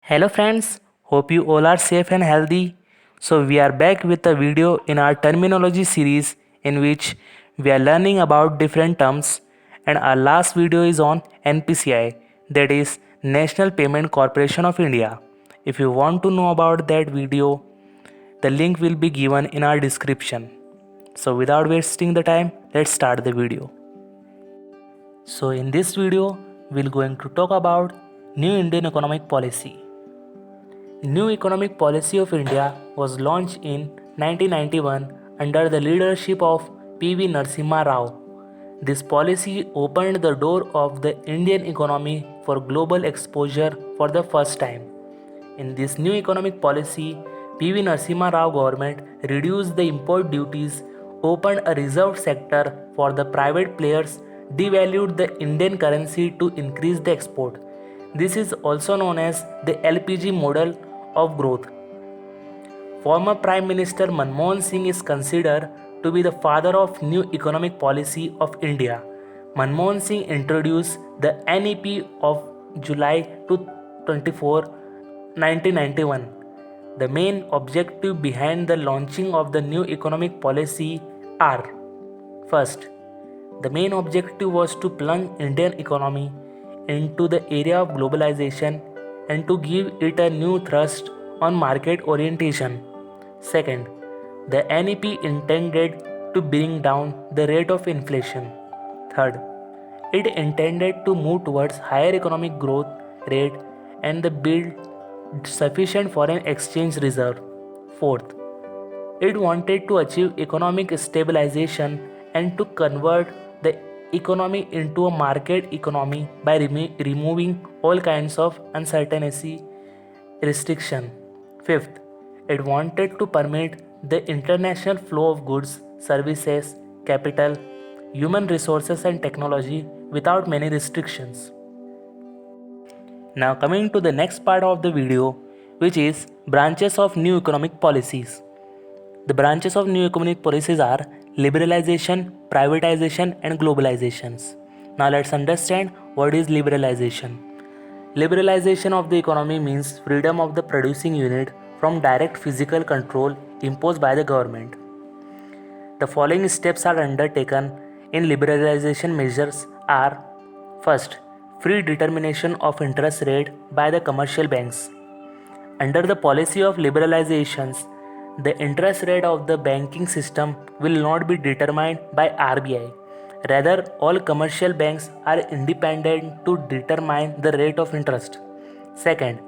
Hello friends, hope you all are safe and healthy. So we are back with a video in our terminology series in which we are learning about different terms, and our last video is on NPCI, that is National Payment Corporation of India. If you want to know about that video, the link will be given in our description. So without wasting the time, let's start the video. So in this video, we're going to talk about New Indian Economic Policy. New economic policy of India was launched in 1991 under the leadership of P.V. Narasimha Rao. This policy opened the door of the Indian economy for global exposure for the first time. In this new economic policy, P.V. Narasimha Rao government reduced the import duties, opened a reserved sector for the private players, devalued the Indian currency to increase the export. This is also known as the LPG model of growth. Former Prime Minister Manmohan Singh is considered to be the father of new economic policy of India. Manmohan Singh introduced the NEP of July 24, 1991. The main objective behind the launching of the new economic policy are: first, the main objective was to plunge Indian economy into the area of globalization and to give it a new thrust on market orientation. Second, the NEP intended to bring down the rate of inflation. Third, it intended to move towards higher economic growth rate and the build sufficient foreign exchange reserve. Fourth, it wanted to achieve economic stabilization and to convert the economy into a market economy by removing all kinds of uncertainty restriction. Fifth, it wanted to permit the international flow of goods, services, capital, human resources and technology without many restrictions. Now coming to the next part of the video, which is branches of new economic policies. The branches of new economic policies are liberalization, privatization and globalizations. Now let's understand what is liberalization. Liberalization of the economy means freedom of the producing unit from direct physical control imposed by the government. The following steps are undertaken in liberalization measures are: first, free determination of interest rate by the commercial banks. Under the policy of liberalizations, the interest rate of the banking system will not be determined by RBI. Rather, all commercial banks are independent to determine the rate of interest. Second,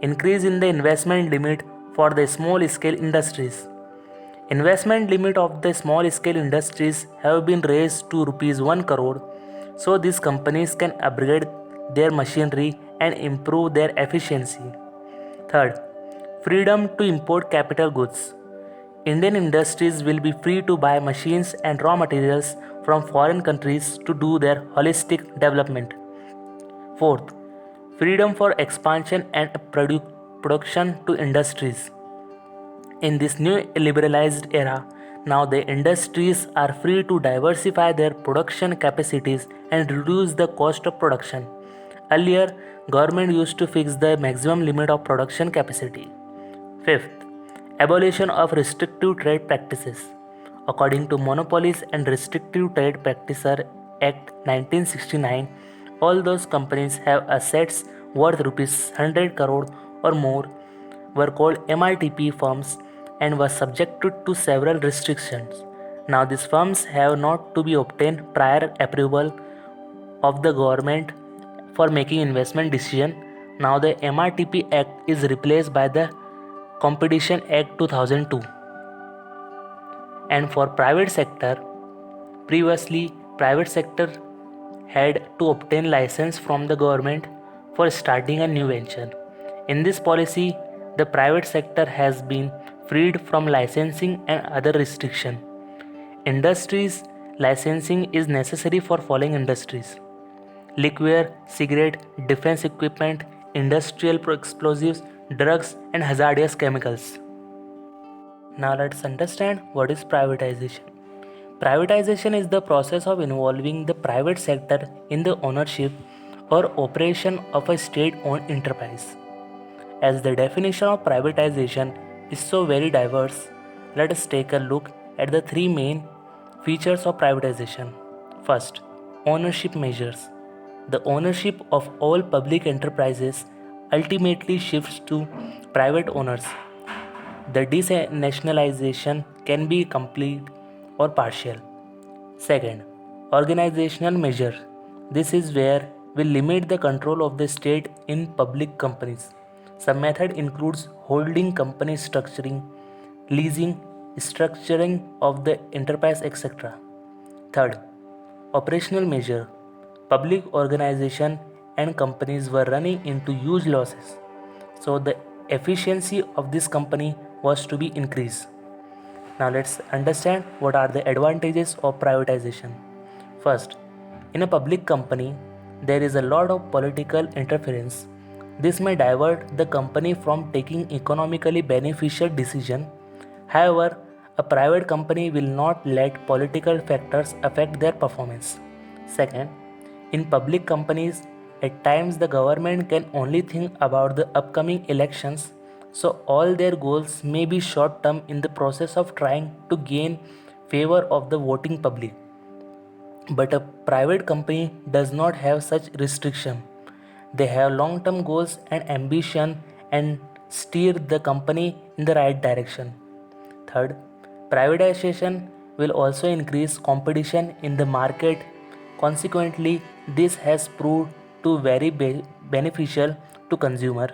increase in the investment limit for the small scale industries. Investment limit of the small scale industries have been raised to rupees 1 crore, so these companies can upgrade their machinery and improve their efficiency. Third, freedom to import capital goods. Indian industries will be free to buy machines and raw materials from foreign countries to do their holistic development. Fourth, freedom for expansion and production to industries. In this new liberalized era, now the industries are free to diversify their production capacities and reduce the cost of production. Earlier, government used to fix the maximum limit of production capacity. Fifth, abolition of restrictive trade practices. According to Monopolies and Restrictive Trade Practices Act 1969, all those companies have assets worth rupees 100 crore or more were called MRTP firms and were subjected to several restrictions. Now these firms have not to be obtained prior approval of the government for making investment decision. Now the MRTP Act is replaced by the Competition Act 2002. And for private sector, previously private sector had to obtain license from the government for starting a new venture. In this policy, the private sector has been freed from licensing and other restriction. Industries licensing is necessary for following industries: liquor, cigarette, defense equipment, industrial explosives, drugs and hazardous chemicals. Now let's understand what is privatization. Privatization is the process of involving the private sector in the ownership or operation of a state-owned enterprise. As the definition of privatization is so very diverse, let us take a look at the three main features of privatization. First, ownership measures. The ownership of all public enterprises ultimately shifts to private owners. The denationalization can be complete or partial. Second, organizational measure. This is where we limit the control of the state in public companies. Some method includes holding company structuring, leasing, structuring of the enterprise, etc. Third, operational measure. Public organization and companies were running into huge losses. So the efficiency of this company was to be increased. Now let's understand what are the advantages of privatization. First, in a public company, there is a lot of political interference. This may divert the company from taking economically beneficial decision. However, a private company will not let political factors affect their performance. Second, in public companies, at times the government can only think about the upcoming elections, so all their goals may be short term in the process of trying to gain favor of the voting public. But a private company does not have such restriction. They have long-term goals and ambition and steer the company in the right direction. Third, privatization will also increase competition in the market. Consequently, this has proved to very beneficial to consumers.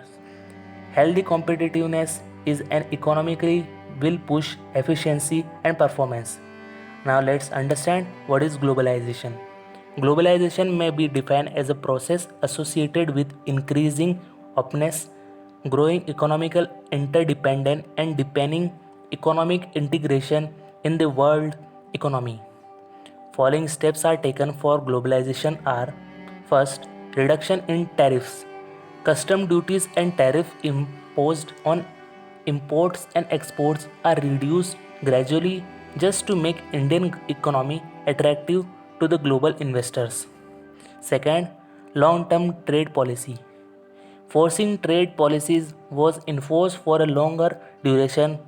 Healthy competitiveness is an economically will push efficiency and performance. Now let's understand what is globalization. Globalization may be defined as a process associated with increasing openness, growing economical interdependence and deepening economic integration in the world economy. Following steps are taken for globalization are: first, reduction in tariffs. Custom duties and tariff imposed on imports and exports are reduced gradually just to make Indian economy attractive to the global investors. Second, long-term trade policy. Forcing trade policies was enforced for a longer duration.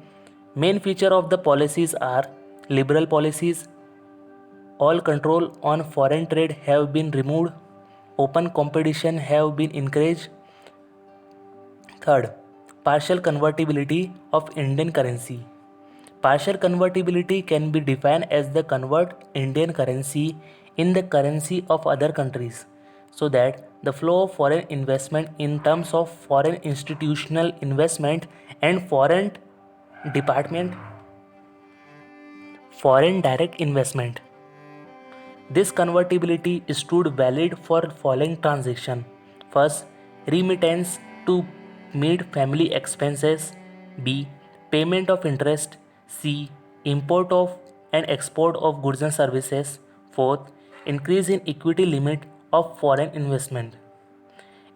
Main feature of the policies are liberal policies. All control on foreign trade have been removed. Open competition have been encouraged. Third, partial convertibility of Indian currency. Partial convertibility can be defined as the convert Indian currency in the currency of other countries so that the flow of foreign investment in terms of foreign institutional investment and department foreign direct investment. This convertibility stood valid for following transaction. First, remittance to meet family expenses. B. Payment of interest. C. Import of and export of goods and services. Fourth, increase in equity limit of foreign investment.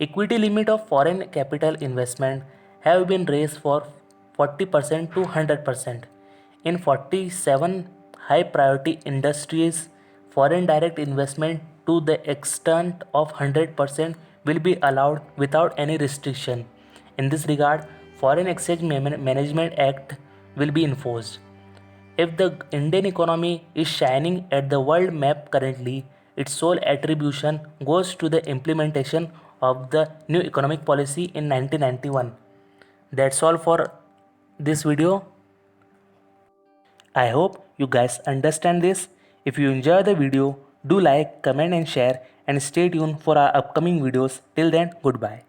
Equity limit of foreign capital investment have been raised for 40% to 100%. In 47 high priority industries, foreign direct investment to the extent of 100% will be allowed without any restriction. In this regard, Foreign Exchange Management Act will be enforced. If the Indian economy is shining at the world map currently, its sole attribution goes to the implementation of the new economic policy in 1991. That's all for this video. I hope you guys understand this. If you enjoy the video, do like, comment and share and stay tuned for our upcoming videos. Till then, goodbye.